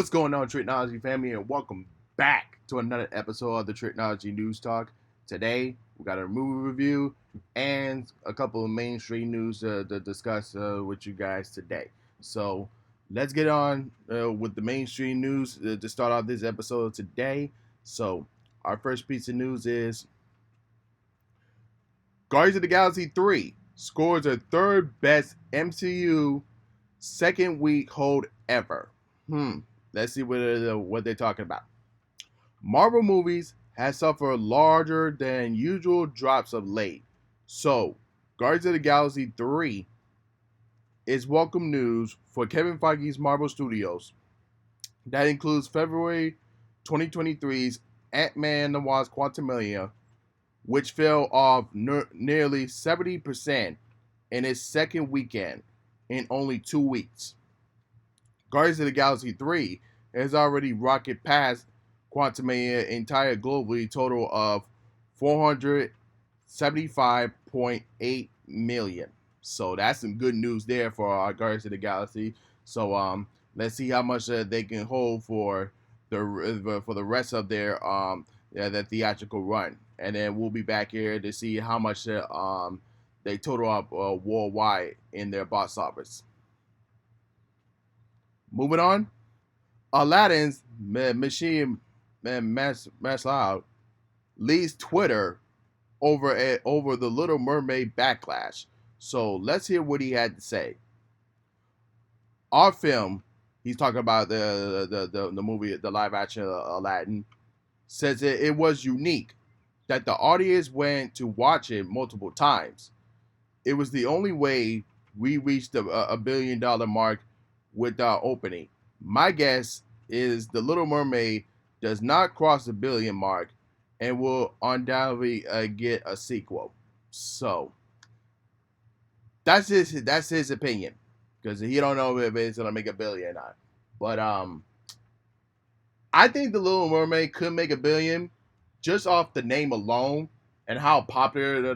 What's going on, Tricology family, and welcome back to another episode of the Tricology News Talk. Today, we got a movie review and a couple of mainstream news to discuss with you guys today. So, let's get on with the mainstream news to start off this episode today. So, our first piece of news is Guardians of the Galaxy 3 scores a third best MCU second week hold ever. Let's see what they're talking about. Marvel movies have suffered larger than usual drops of late. So, Guardians of the Galaxy 3 is welcome news for Kevin Feige's Marvel Studios. That includes February 2023's Ant-Man and the Wasp: Quantumania, which fell off nearly 70% in its second weekend in only 2 weeks. Guardians of the Galaxy 3 has already rocketed past Quantumania entire globally total of 475.8 million. So that's some good news there for our Guardians of the Galaxy. So let's see how much they can hold for the rest of their theatrical run, and then we'll be back here to see how much they total up worldwide in their box office. Moving on, Aladdin's Machine Maslow leads Twitter over the Little Mermaid backlash. So let's hear what he had to say. Our film, he's talking about the movie, the live action Aladdin, says it was unique, that the audience went to watch it multiple times. It was the only way we reached a $1 billion mark with our opening. My guess is The Little Mermaid does not cross the billion mark and will undoubtedly get a sequel. So that's his opinion, because he don't know if it's gonna make a billion or not. But I think The Little Mermaid could make a billion just off the name alone and how popular the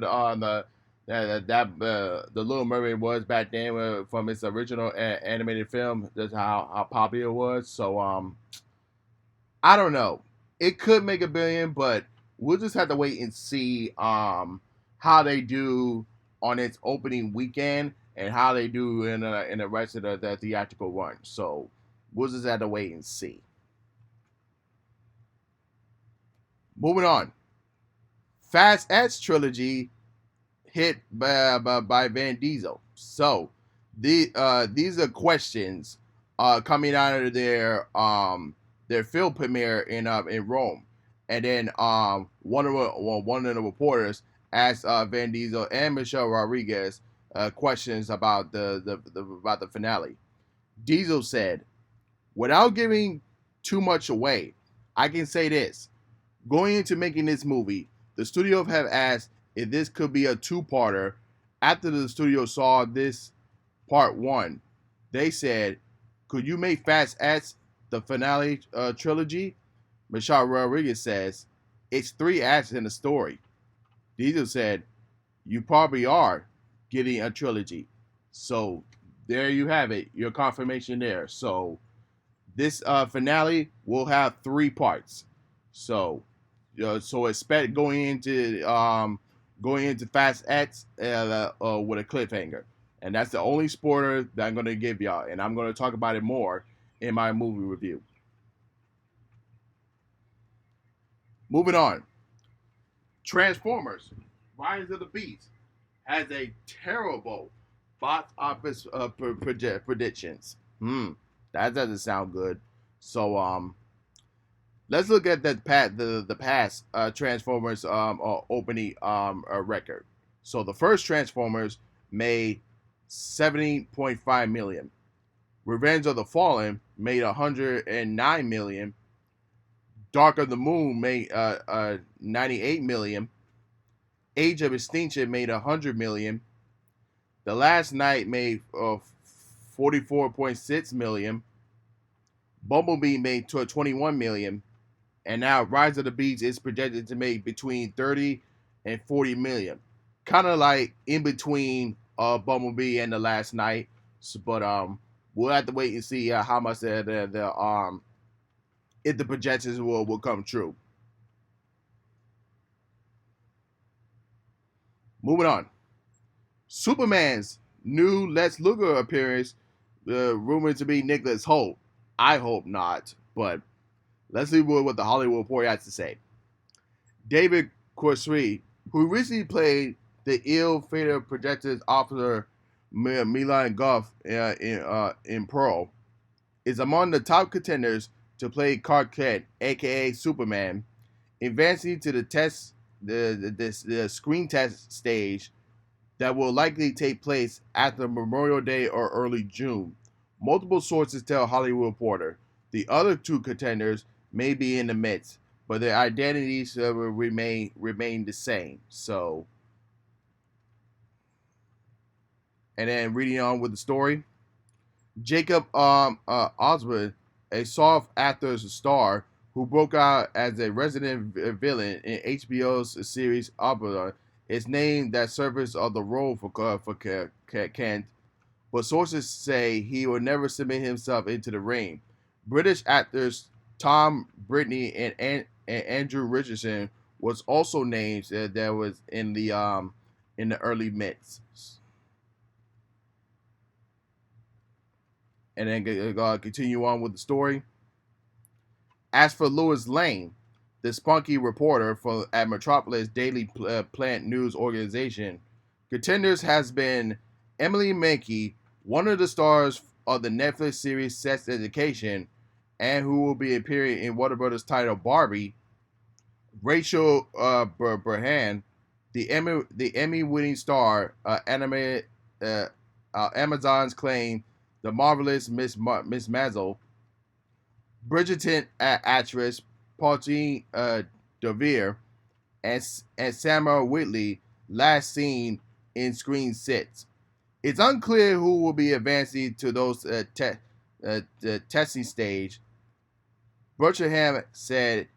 Little Mermaid was back then from its original animated film. That's how popular it was. So I don't know. It could make a billion, but we'll just have to wait and see how they do on its opening weekend and how they do in the rest of the theatrical run. So we'll just have to wait and see. Moving on, Fast X trilogy hit by Van Diesel. So these are questions coming out of their film premiere in Rome, and then one of the reporters asked Van Diesel and Michelle Rodriguez questions about the finale. Diesel said, "Without giving too much away, I can say this: going into making this movie, the studio have asked if this could be a two-parter. After the studio saw this part one, they said, could you make Fast X the finale trilogy?" Michelle Rodriguez says, "It's 3 acts in the story." Diesel said, "You probably are getting a trilogy." So there you have it, your confirmation there. So this finale will have 3 parts. So expect going into Fast X with a cliffhanger, and that's the only spoiler that I'm going to give y'all, and I'm going to talk about it more in my movie review. Moving on, Transformers: Rise of the Beast has a terrible box office predictions. That doesn't sound good. So let's look at the past Transformers opening record. So the first Transformers made 70.5 million. Revenge of the Fallen made 109 million. Dark of the Moon made 98 million. Age of Extinction made 100 million. The Last Night made 44.6 million. Bumblebee made 21 million. And now Rise of the Beast is projected to make between 30 and 40 million. Kind of like in between Bumblebee and The Last Night. But we'll have to wait and see how much the if the projections will come true. Moving on. Superman's new Lex Luger appearance, rumored to be Nicholas Hoult. I hope not, but let's see what the Hollywood Reporter has to say. David Corsuy, who recently played the ill-fated projected officer Milan Goff in Pearl, is among the top contenders to play Clark Kent, aka Superman, advancing to the screen test stage that will likely take place after Memorial Day or early June. Multiple sources tell Hollywood Reporter the other two contenders may be in the mix, but their identities will remain the same. So, and then reading on with the story, Jacob Osborne, a soft actor star who broke out as a resident villain in HBO's series Opera, is named that surface of the role for Kent, but sources say he will never submit himself into the ring. British actors Tom Brittney and Andrew Richardson was also named that was in the early mix. And then continue on with the story. As for Lois Lane, the spunky reporter at Metropolis Daily Plant News Organization, contenders has been Emily Mankey, one of the stars of the Netflix series Sex Education, and who will be appearing in Warner Brothers' title Barbie. Rachel Brosnahan, the Emmy-winning star, animated Amazon's claim, The Marvelous Miss Maisel. Bridgerton actress Paulette Devere, and Samuel Whitley, last seen in Screen 6. It's unclear who will be advancing to those the testing stage. Brosnahan said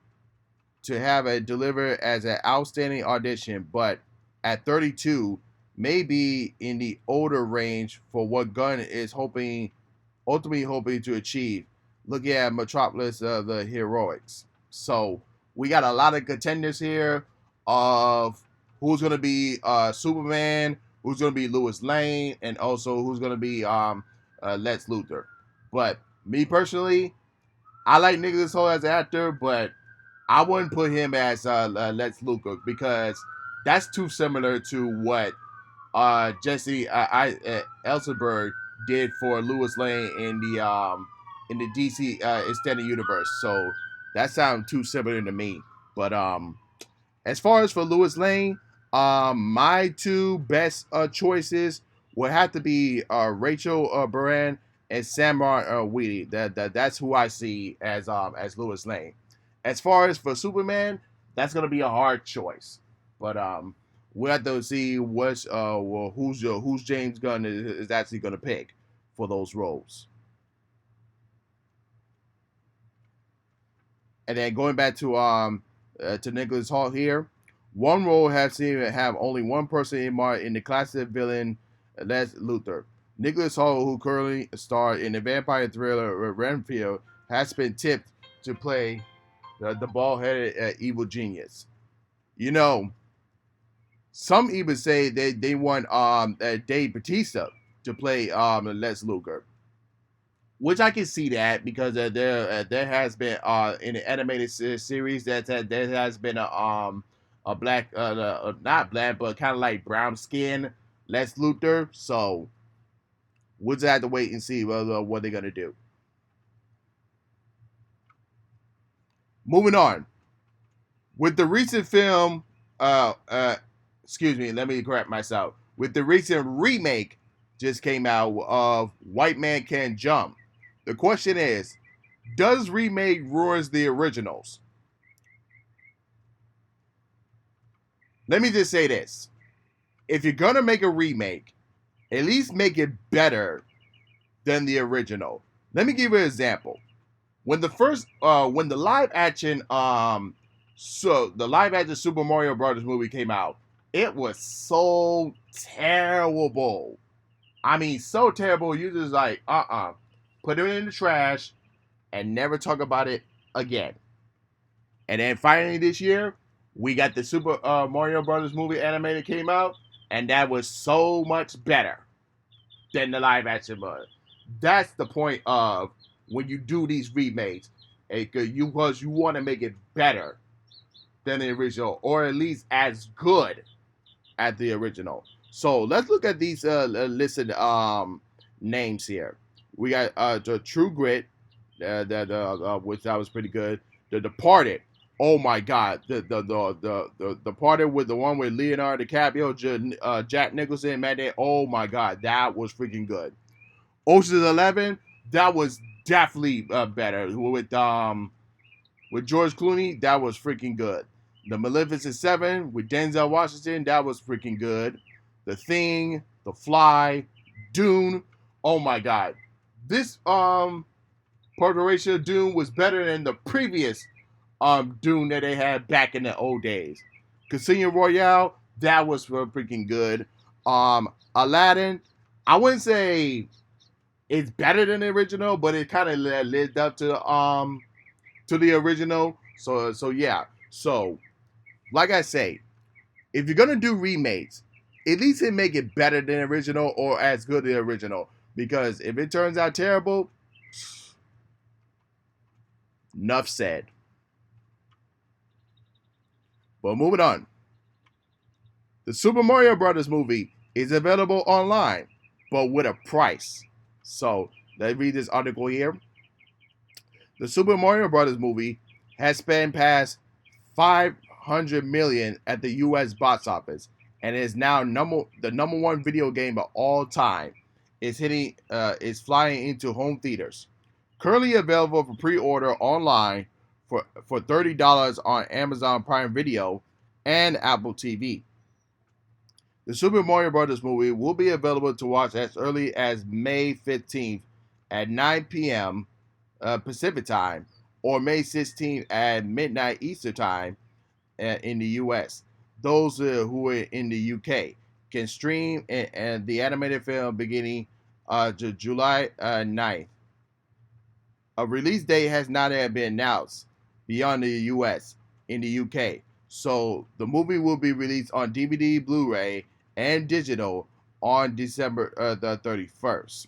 to have it delivered as an outstanding audition, but at 32, may be in the older range for what Gunn is ultimately hoping to achieve. Looking at Metropolis of the Heroics. So we got a lot of contenders here of who's going to be Superman, who's going to be Lois Lane, and also who's going to be Lex Luthor. But me personally, I like Nicholas Hoult as an actor, but I wouldn't put him as Lex Luthor because that's too similar to what Jesse Eisenberg did for Lois Lane in the DC extended universe. So that sounds too similar to me. But as far as for Lois Lane, my two best choices would have to be Rachel Brosnahan and Samuel Wheatley. That's who I see as Lois Lane. As far as for Superman, that's gonna be a hard choice. But we'll have to see who's James Gunn is actually gonna pick for those roles. And then going back to Nicholas Hoult here, one role has seen have only one person in the classic villain Lex Luthor. Nicholas Hoult, who currently starred in the vampire thriller Renfield, has been tipped to play the bald-headed evil genius. You know, some even say they want Dave Bautista to play Lex Luthor, which I can see that because there has been in the animated series that there has been a black not black but kind of like brown skin Lex Luthor. So we'll just have to wait and see what they're gonna do. Moving on with the recent film, excuse me, let me correct myself. With the recent remake just came out of White Man Can't Jump. The question is, does remake ruins the originals? Let me just say this. If you're going to make a remake, at least make it better than the original. Let me give you an example. When the live action Super Mario Brothers movie came out, it was so terrible. I mean, so terrible. You just like, put it in the trash and never talk about it again. And then finally this year, we got the Super Mario Brothers movie animated came out, and that was so much better than the live action was. That's the point of when you do these remakes, because you want to make it better than the original, or at least as good as the original. So let's look at these listed names here. We got the True Grit, which that was pretty good. The Departed. Oh my God, the Departed with the one with Leonardo DiCaprio, Jack Nicholson, Matt Damon. Oh my God, that was freaking good. Ocean's 11, that was definitely better with George Clooney. That was freaking good. The Maleficent 7 with Denzel Washington, that was freaking good. The Thing, The Fly, Dune. Oh my God, this Puerto Dune was better than the previous Dune that they had back in the old days. Casino Royale, that was freaking good. Aladdin, I wouldn't say it's better than the original, but it kind of lived up to the original. So yeah. So like I say, if you're gonna do remakes, at least make it better than the original or as good as the original. Because if it turns out terrible, enough said. But moving on. The Super Mario Brothers movie is available online, but with a price. So let's read this article here. The Super Mario Brothers movie has spent past 500 million at the U.S. box office and is now the number one video game of all time. It's flying into home theaters. Currently available for pre-order online for $30 on Amazon Prime Video and Apple TV. The Super Mario Brothers movie will be available to watch as early as May 15th at 9 p.m. Pacific time or May 16th at midnight Eastern time in the U.S. Those who are in the U.K. can stream and the animated film beginning July 9th. A release date has not yet been announced beyond the U.S. in the U.K. So the movie will be released on DVD, Blu-ray, and digital on December the 31st.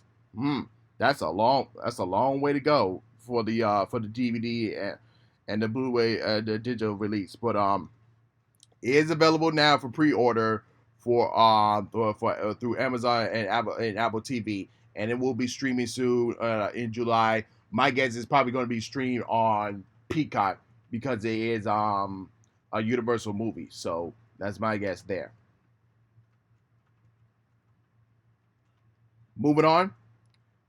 That's a long way to go for the DVD and the Blu-ray the digital release. But it is available now for pre-order for through Amazon and Apple TV, and it will be streaming soon in July. My guess is probably going to be streamed on Peacock because it is a Universal movie. So that's my guess there. Moving on,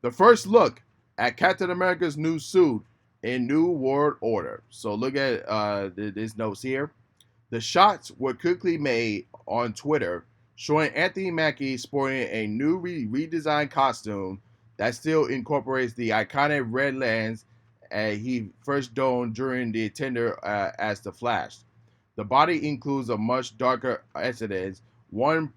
the first look at Captain America's new suit in New World Order. So look at these notes here. The shots were quickly made on Twitter, showing Anthony Mackie sporting a new redesigned costume that still incorporates the iconic red lens he first donned during the tender as the Flash. The body includes a much darker aesthetic. One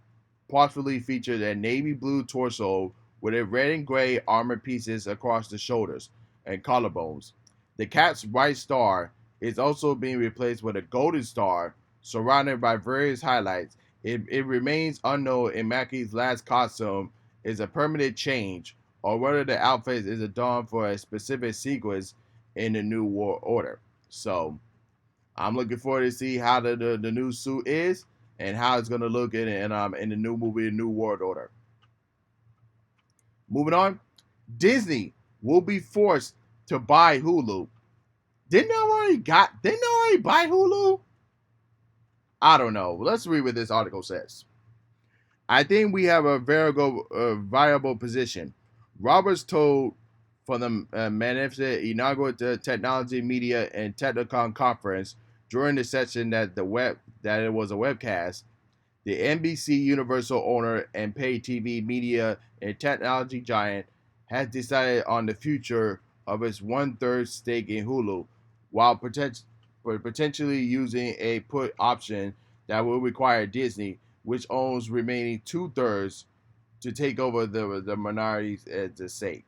possibly featured a navy blue torso with a red and gray armor pieces across the shoulders and collarbones. The Cap's white star is also being replaced with a golden star surrounded by various highlights. It remains unknown if Mackie's last costume is a permanent change or whether the outfit is adorned for a specific sequence in the New World Order. So I'm looking forward to see how the new suit is and how it's going to look in the new movie, New World Order. Moving on, Disney will be forced to buy Hulu. Didn't they already buy Hulu? I don't know. Let's read what this article says. I think we have a very viable position. Roberts told for the magnificent inaugural Technology, Media, and Technicon conference during the session that it was a webcast. The NBC Universal owner and pay TV media and technology giant has decided on the future of its 1/3 stake in Hulu, while potentially using a put option that will require Disney, which owns remaining 2/3, to take over the minority's at the sake.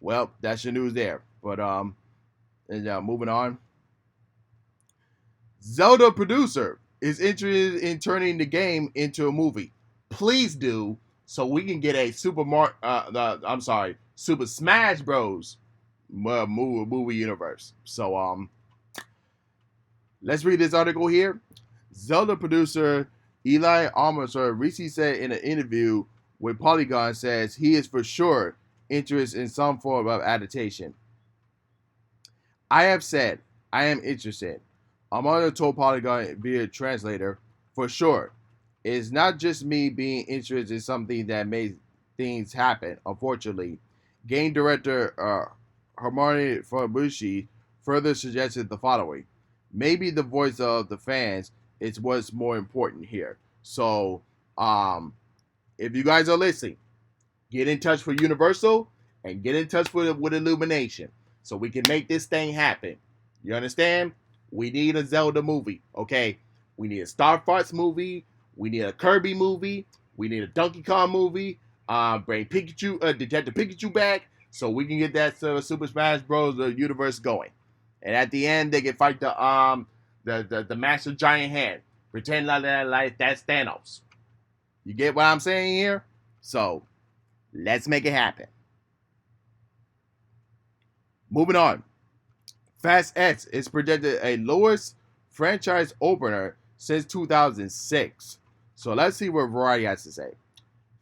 Well, that's your news there. But and moving on. Zelda producer is interested in turning the game into a movie. Please do, so we can get a Super Smash Bros. Movie universe. So let's read this article here. Zelda producer Eli Almerser recently said in an interview with Polygon says he is for sure interested in some form of adaptation. I have said I am interested. Amanda told Polygon via translator, for sure. It's not just me being interested in something that made things happen, unfortunately. Game director Hermione Fabushi further suggested the following. Maybe the voice of the fans is what's more important here. So, if you guys are listening, get in touch with Universal and get in touch with Illumination so we can make this thing happen. You understand? We need a Zelda movie, okay? We need a Star Fox movie. We need a Kirby movie. We need a Donkey Kong movie. Bring Pikachu, Detective Pikachu back so we can get that Super Smash Bros. Universe going. And at the end, they can fight the Master Giant Hand. Pretend like that's Thanos. You get what I'm saying here? So let's make it happen. Moving on. Fast X is projected a lowest franchise opener since 2006. So let's see what Variety has to say.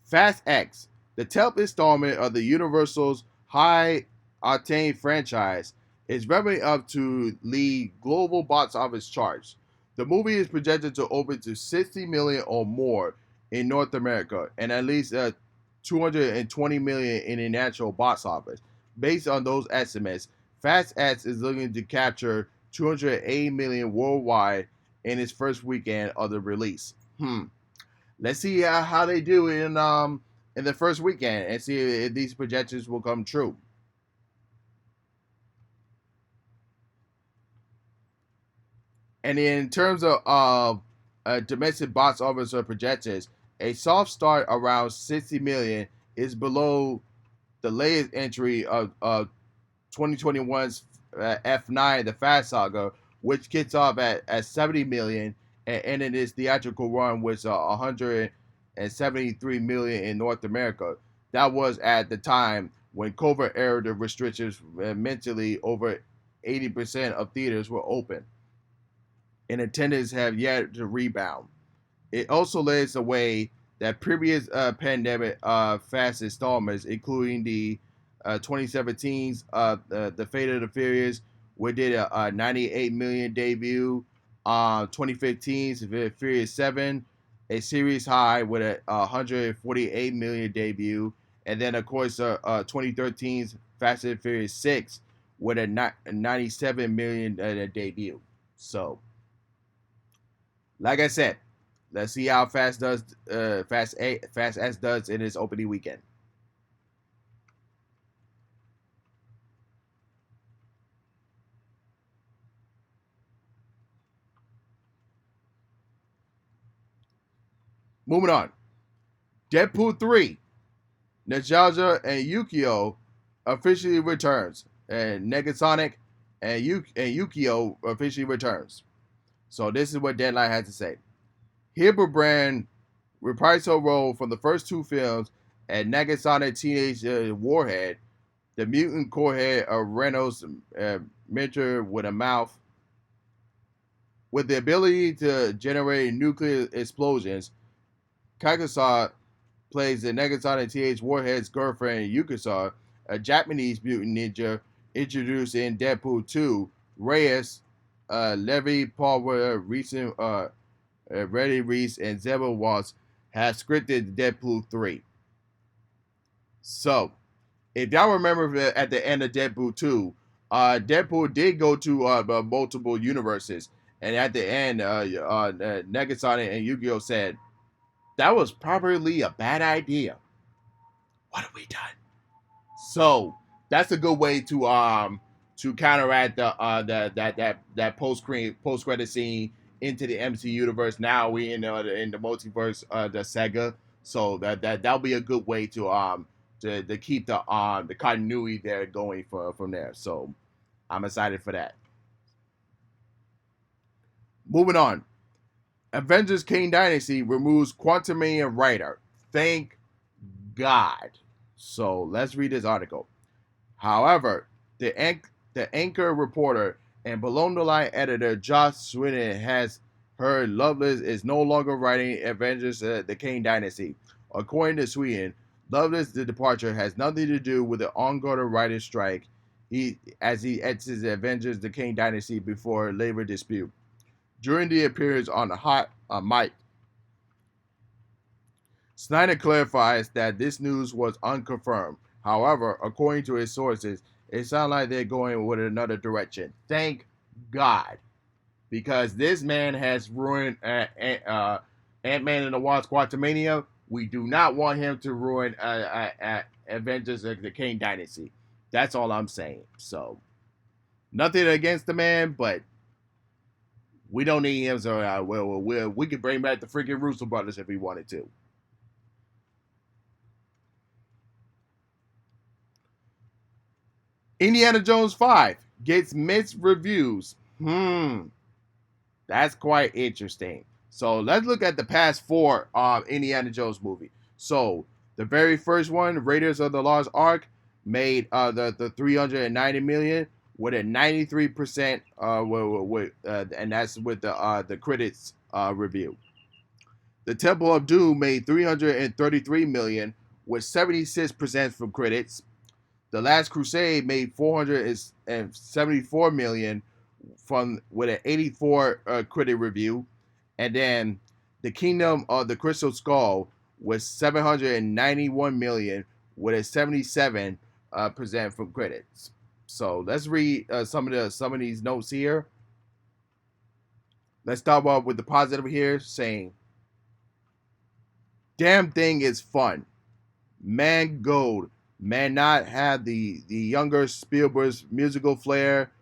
Fast X, the 10th installment of the Universal's high octane franchise, is revving up to lead global box office charts. The movie is projected to open to 60 million or more in North America and at least 220 million in the international box office. Based on those estimates, Fast X is looking to capture 280 million worldwide in its first weekend of the release. Let's see how they do in the first weekend and see if these projections will come true. And in terms of domestic box office projections, a soft start around 60 million is below the latest entry of 2021's F9, the Fast Saga, which kicks off at 70 million and ended its theatrical run with 173 million in North America. That was at the time when COVID era the restrictions mentally over 80% of theaters were open, and attendance have yet to rebound. It also lays away that previous pandemic fast installments, including the 2017's the Fate of the Furious, which did a 98 million debut. 2015's Furious 7, a series high with a 148 million debut, and then of course 2013's Fast and Furious 6 with a 97 million debut. So, like I said, let's see how Fast X does in its opening weekend. Moving on. Deadpool 3. Najaja and Yukio officially returns. And Negasonic and Yukio officially returns. So this is what Deadline had to say. Hildebrand reprised her role from the first two films as Negasonic Teenage Warhead, the mutant core head of Renault's mentor with a mouth. With the ability to generate nuclear explosions, Kakusa plays the Negasonic Teenage Warhead's girlfriend Yukisa, a Japanese mutant ninja introduced in Deadpool 2. Reyes, Levi Paul recent Reddy Reese, and Zeba Waltz have scripted Deadpool 3. So, if y'all remember at the end of Deadpool 2, Deadpool did go to multiple universes. And at the end, Negasonic and Yu-Gi-Oh! Said, that was probably a bad idea. What have we done? So, that's a good way to counteract that post credit scene into the MC universe. Now we in the multiverse, the Sega. So that'll be a good way to keep the continuity there going from there. So I'm excited for that. Moving on. Avengers Kane Dynasty removes Quantumania writer. Thank God. So let's read this article. However, the anchor reporter and below the line editor Josh Swinton has heard Loveless is no longer writing Avengers the Kane Dynasty. According to Sweden, Loveless' departure has nothing to do with the ongoing writer's strike. He exits the Avengers the Kane Dynasty before labor dispute. During the appearance on the Hot Mic, Snyder clarifies that this news was unconfirmed. However, according to his sources, it sounds like they're going with another direction. Thank God, because this man has ruined Ant-Man and the Wasp: Quantumania. We do not want him to ruin Avengers: The Kane Dynasty. That's all I'm saying. So, nothing against the man, but we don't need him. So, we could bring back the freaking Russo brothers if we wanted to. Indiana Jones 5 gets mixed reviews. That's quite interesting. So let's look at the past four Indiana Jones movie. So the very first one, Raiders of the Lost Ark, made the 390 million with a 93%, and that's with the critics review. The Temple of Doom made 333 million with 76% from critics. The Last Crusade made 474 million with an 84 critic review, and then The Kingdom of the Crystal Skull was 791 million with a 77 percent from critics. So let's read some of these notes here. Let's start off with the positive here, saying, "Damn thing is fun, man. Gold. Man not have the younger Spielberg's musical flair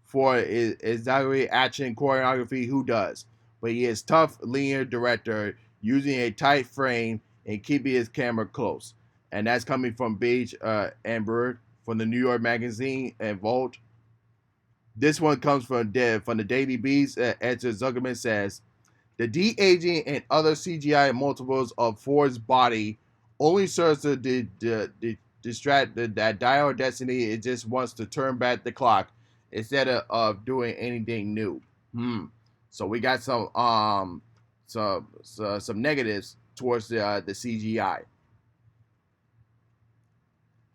for exaggerated action choreography. Who does? But he is tough, linear director using a tight frame and keeping his camera close." And that's coming from Beige Amber from the New York Magazine and Volt. This one comes from the Daily Beast. Edgar Zuckerman says, "The de-aging and other CGI multiples of Ford's body only serves to distract that Dial of Destiny. It just wants to turn back the clock instead of doing anything new." So we got some negatives towards the CGI.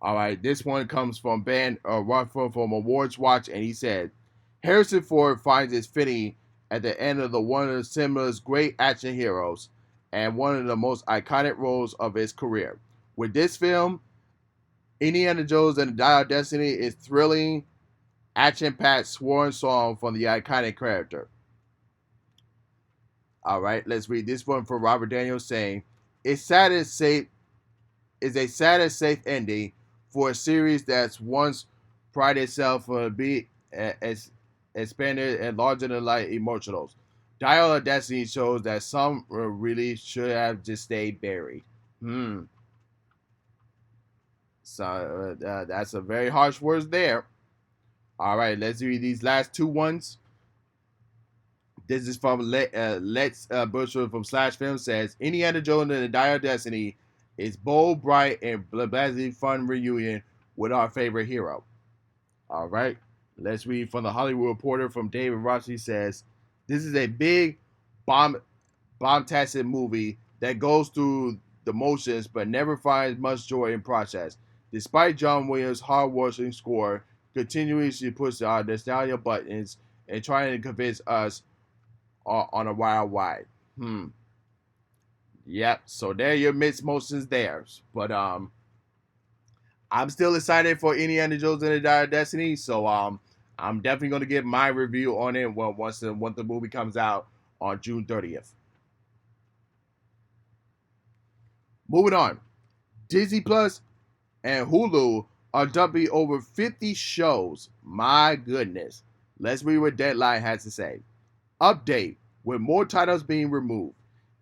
All right, this one comes from Ben Rothford from Awards Watch, and he said, "Harrison Ford finds it fitting at the end of one of cinema's great action heroes and one of the most iconic roles of his career. With this film, Indiana Jones and the Dial of Destiny is thrilling, action-packed sworn song from the iconic character." All right, let's read this one from Robert Daniels saying, "It's sad and safe. Is a sad and safe ending for a series that's once prided itself on being as expanded and larger than life emotionals. Dial of Destiny shows that some really should have just stayed buried." So that's a very harsh words there. All right, let's read these last two ones. This is from Lex Bushwood from Slash Film says, "Indiana Jones and the Dial of Destiny is bold, bright, and blazing fun reunion with our favorite hero." All right, let's read from the Hollywood Reporter from David Rossi says, "This is a big bomb-tastic movie that goes through the motions but never finds much joy in process. Despite John Williams' hard-working score, continuously push our nostalgia buttons and trying to convince us on a wild ride." Yep. So there, your mixed motions there. But I'm still excited for Indiana Jones and the Dial of Destiny. So I'm definitely gonna give my review on it once the movie comes out on June 30th. Moving on, Disney Plus and Hulu are dumping over 50 shows. My goodness. Let's read what Deadline has to say. Update: with more titles being removed,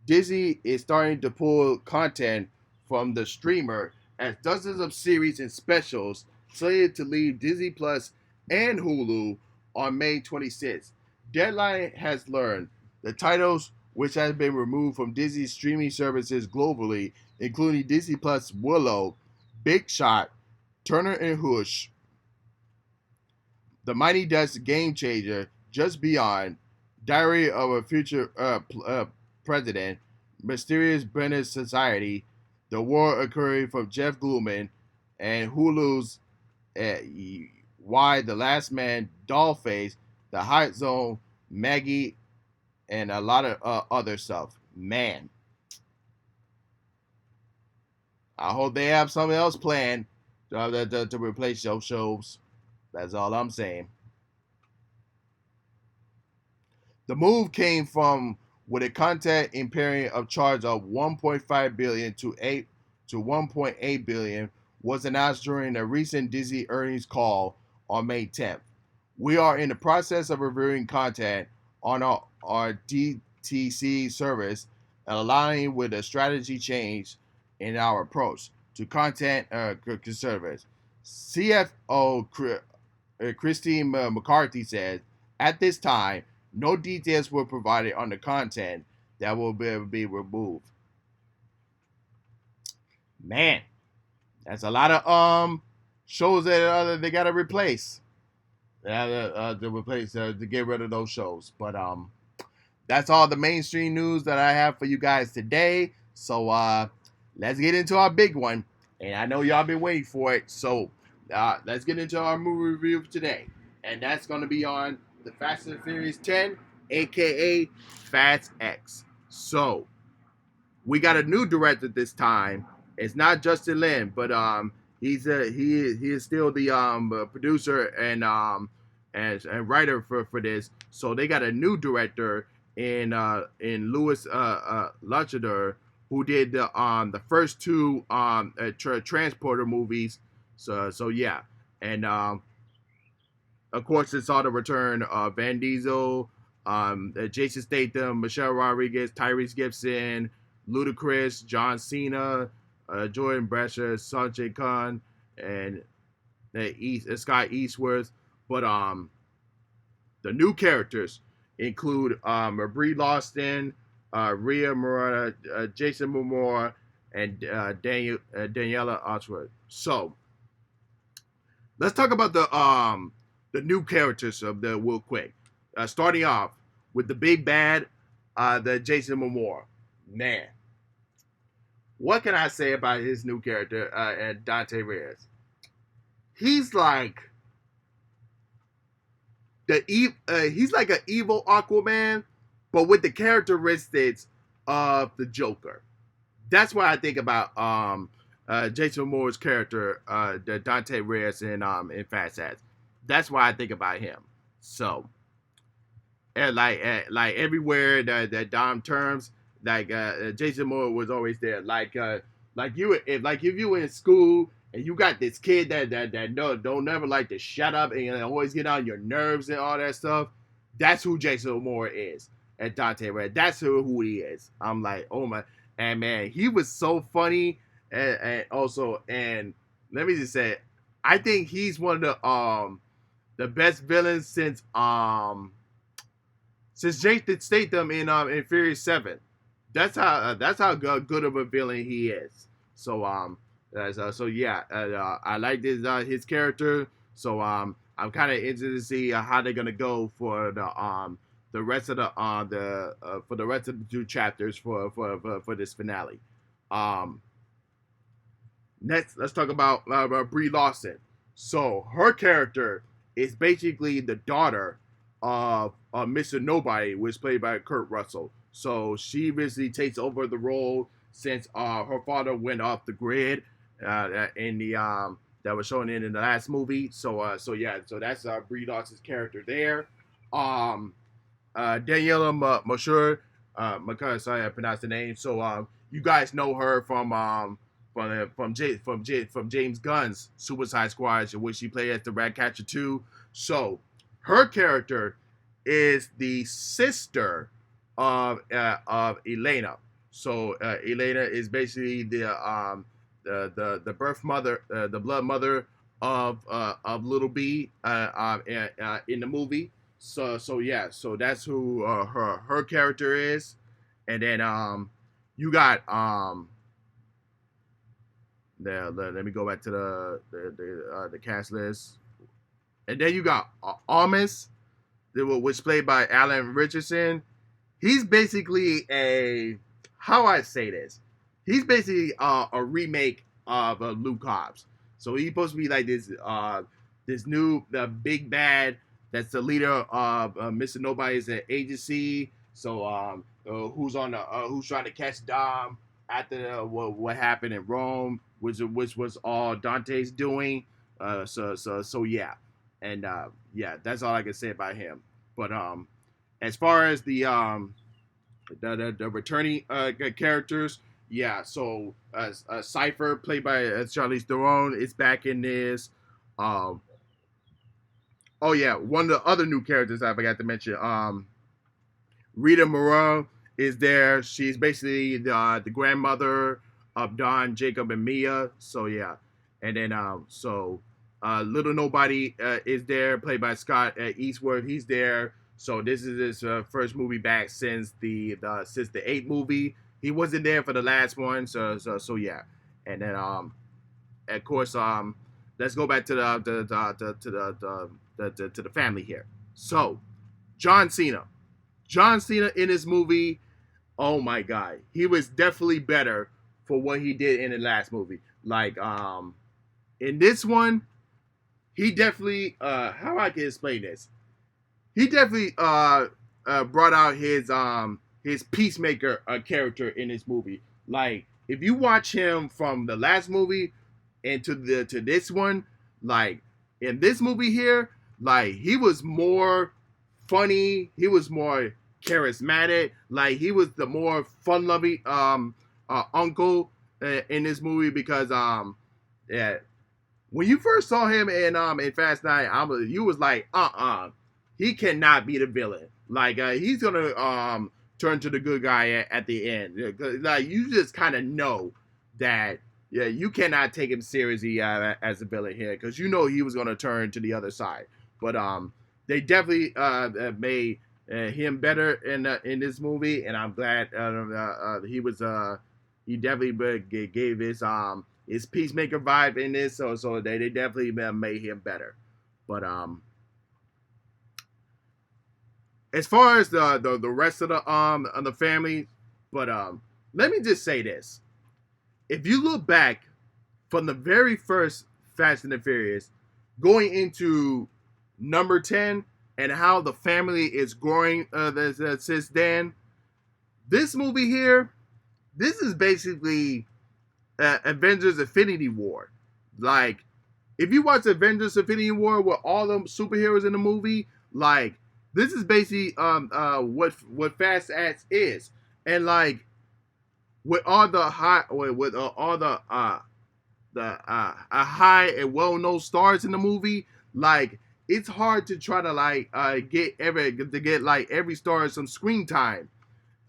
Disney is starting to pull content from the streamer as dozens of series and specials slated to leave Disney Plus and Hulu on May 26th. Deadline has learned the titles which have been removed from Disney's streaming services globally, including Disney Plus Willow, Big Shot, Turner and Hooch, The Mighty Ducks Game Changer, Just Beyond, Diary of a Future President, Mysterious Brennan Society, The War Occurring from Jeff Gluman, and Hulu's Why the Last Man, Dollface, The Hot Zone, Maggie, and a lot of other stuff. Man, I hope they have something else planned to replace those shows. That's all I'm saying. The move came from with a content impairing of charge of 1.5 billion to 1.8 billion was announced during a recent Disney earnings call on May 10th. We are in the process of reviewing content on our DTC service and aligning with a strategy change in our approach to content service. CFO Christine McCarthy said, at this time, no details were provided on the content that will be removed. Man, that's a lot of shows that they got to replace. To get rid of those shows. But that's all the mainstream news that I have for you guys today. So let's get into our big one. And I know y'all been waiting for it. So let's get into our movie review for today. And that's going to be on the Fast and Furious 10, aka Fast X. So we got a new director this time. It's not Justin Lin, but he is still the producer and writer for this. So they got a new director in Louis Luchador, who did the first two Transporter movies. So yeah, and of course it's all the return of Van Diesel, Jason Statham, Michelle Rodriguez, Tyrese Gibson, Ludacris, John Cena, Jordan Brescher, Sanjay Khan, and Scott Eastworth. But the new characters include Brie Larson, Rhea Morata, Jason Momoa, and Daniela Ashworth. So let's talk about the new characters of the real quick. Starting off with the big bad, the Jason Momoa. Man, what can I say about his new character, Dante Reyes? He's like he's like an evil Aquaman, but with the characteristics of the Joker. That's what I think about Jason Momoa's character, Dante Reyes in Fast X. That's why I think about him. So, and like everywhere that Dom terms, like Jason Momoa was always there. Like if you were in school and you got this kid that don't never like to shut up and always get on your nerves and all that stuff, that's who Jason Momoa is. And Dante Red, that's who he is. I'm like, oh my, and man, he was so funny, and also, and let me just say, I think he's one of the best villains since Jason Statham in Furious 7. That's how good of a villain he is. So so yeah, I like his character. So I'm kind of interested to see how they're gonna go for the rest of for the rest of the two chapters for this finale. Next, let's talk about Brie Larson. So her character is basically the daughter of Mr. Nobody, which is played by Kurt Russell. So she basically takes over the role since her father went off the grid in the that was shown in the last movie. So yeah, so that's Brie Larson's character there. Daniela Mashur, sorry I pronounced the name. So you guys know her from James Gunn's Suicide Squad, in which she played as the Ratcatcher 2. So her character is the sister of Elena. So Elena is basically the birth mother, the blood mother of little B in the movie. So yeah, so that's who her character is, and then you got let me go back to the cast list, and then you got Almas, which played by Alan Richardson. He's basically a, how I say this. He's basically a remake of Luke Hobbs. So he's supposed to be like this new the big bad that's the leader of Mr. Nobody's agency. So who's trying to catch Dom after what happened in Rome, which was all Dante's doing. So yeah, and yeah, that's all I can say about him. But as far as the returning characters, yeah. So Cipher, played by Charlize Theron, is back in this. Um, oh yeah, one of the other new characters I forgot to mention. Rita Morel is there. She's basically the grandmother of Don, Jacob, and Mia. So yeah, and then Little Nobody is there, played by Scott Eastwood. He's there. So this is his first movie back since the eighth movie. He wasn't there for the last one. So yeah, and then of course let's go back to the family here. So John Cena. John Cena in this movie, oh my god, he was definitely better for what he did in the last movie. Like in this one, he definitely how I can explain this. He definitely brought out his peacemaker character in this movie. Like if you watch him from the last movie and to this one, like in this movie here, like he was more funny, he was more charismatic, like he was the more fun loving uncle in this movie because yeah, when you first saw him in Fast Nine, you was like he cannot be the villain. Like he's gonna turn to the good guy at the end. Like you just kind of know that yeah, you cannot take him seriously as a villain here because you know he was gonna turn to the other side. But they definitely made him better in this movie, and I'm glad he definitely gave his peacemaker vibe in this, so they definitely made him better. But as far as the rest of the family, but let me just say this: if you look back from the very first Fast and the Furious, going into number 10 and how the family is growing since then, this movie here, this is basically Avengers Infinity War. Like, if you watch Avengers Infinity War with all the superheroes in the movie, like, this is basically what Fast X is. And like with all the high with all the high and well-known stars in the movie, like it's hard to try to like get every star some screen time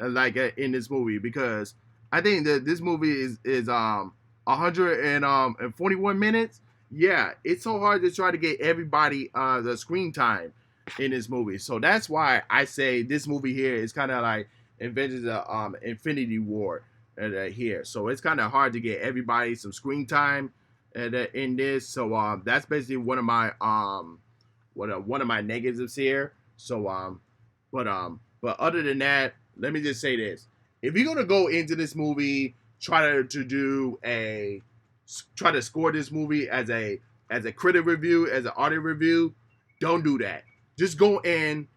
in this movie because I think that this movie is 141 minutes. Yeah, it's so hard to try to get everybody the screen time in this movie. So that's why I say this movie here is kind of like Avengers Infinity War here. So it's kind of hard to get everybody some screen time in this. So that's basically one of my one of my negatives here. So but other than that, let me just say this: if you're gonna go into this movie, try to score this movie as a critic review, as an audio review, don't do that. Just go in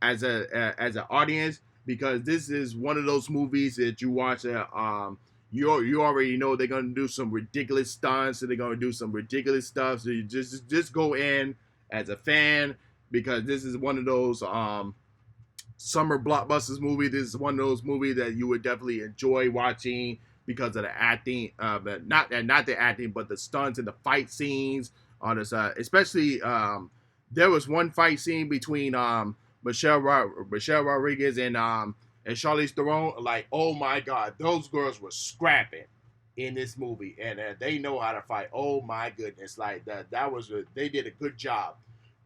as an audience because this is one of those movies that you watch you already know they're gonna do some ridiculous stunts and they're gonna do some ridiculous stuff. So you just go in as a fan because this is one of those summer blockbusters movie. This is one of those movies that you would definitely enjoy watching because of the acting, but not the acting, but the stunts and the fight scenes on this. Especially there was one fight scene between Michelle Rodriguez and Charlize Theron. Like, oh my God, those girls were scrapping. in this movie, and they know how to fight. Oh my goodness, like that was they did a good job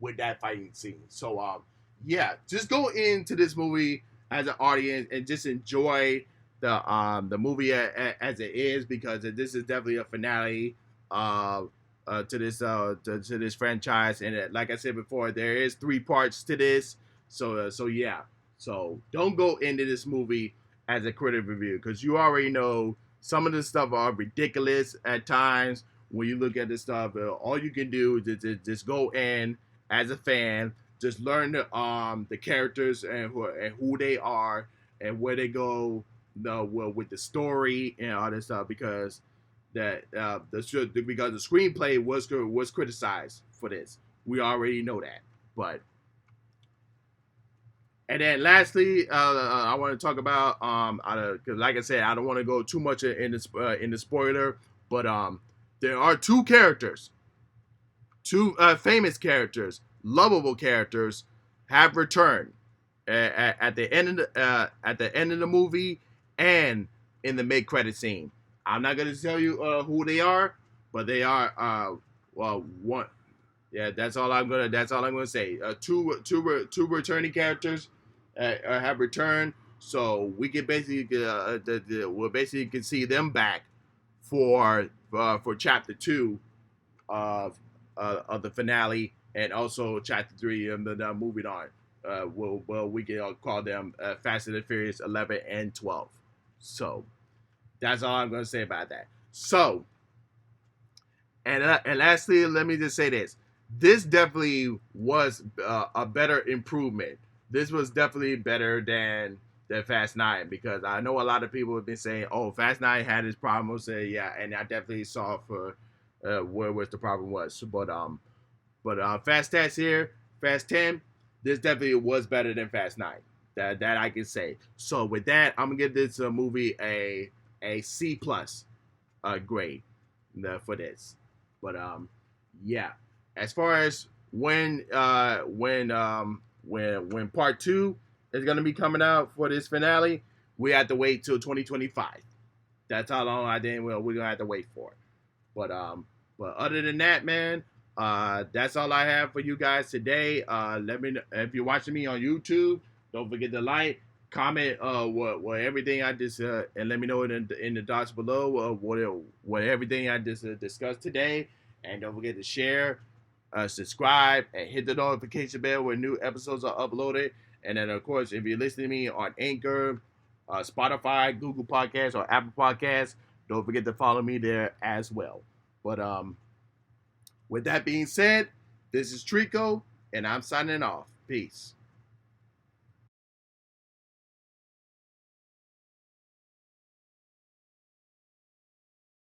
with that fighting scene. So yeah, just go into this movie as an audience and just enjoy the movie as it is, because this is definitely a finale uh, to this franchise. And like I said before, there is 3 parts to this. So yeah, so don't go into this movie as a critic review, because you already know some of the stuff are ridiculous at times. When you look at this stuff, all you can do is just go in as a fan, just learn the characters and who they are and where they go, with the story and all this stuff, because because the screenplay was criticized for this. We already know that, but. And then lastly, I want to talk about because like I said, I don't want to go too much in the spoiler, but there are 2 characters, 2 famous characters, lovable characters, have returned at the end of the movie and in the mid credit scene. I'm not gonna tell you who they are, but they are well one. Yeah, that's all I'm gonna. That's all I'm gonna say. Two returning characters have returned, so we can basically we'll basically can see them back for chapter 2 of the finale, and also chapter 3 and the moving on. We can call them Fast and the Furious 11 and 12. So that's all I'm gonna say about that. So and lastly, let me just say this: this definitely was a better improvement. This was definitely better than Fast 9, because I know a lot of people have been saying, "Oh, Fast 9 had its problems." Say, yeah, and I definitely saw for where was the problem was. But Fast 10 here, Fast 10, this definitely was better than Fast 9. That I can say. So with that, I'm gonna give this movie a C plus grade for this. But yeah. As far as when part 2 is gonna be coming out for this finale, we have to wait till 2025. That's how long we're gonna have to wait for. But other than that, man, that's all I have for you guys today. Let me know if you're watching me on YouTube. Don't forget to like, comment, what everything I just and let me know in the dots below what everything I just discussed today. And don't forget to share, subscribe, and hit the notification bell when new episodes are uploaded. And then, of course, if you're listening to me on Anchor, Spotify, Google Podcasts, or Apple Podcasts, don't forget to follow me there as well. But with that being said, this is Trico, and I'm signing off. Peace.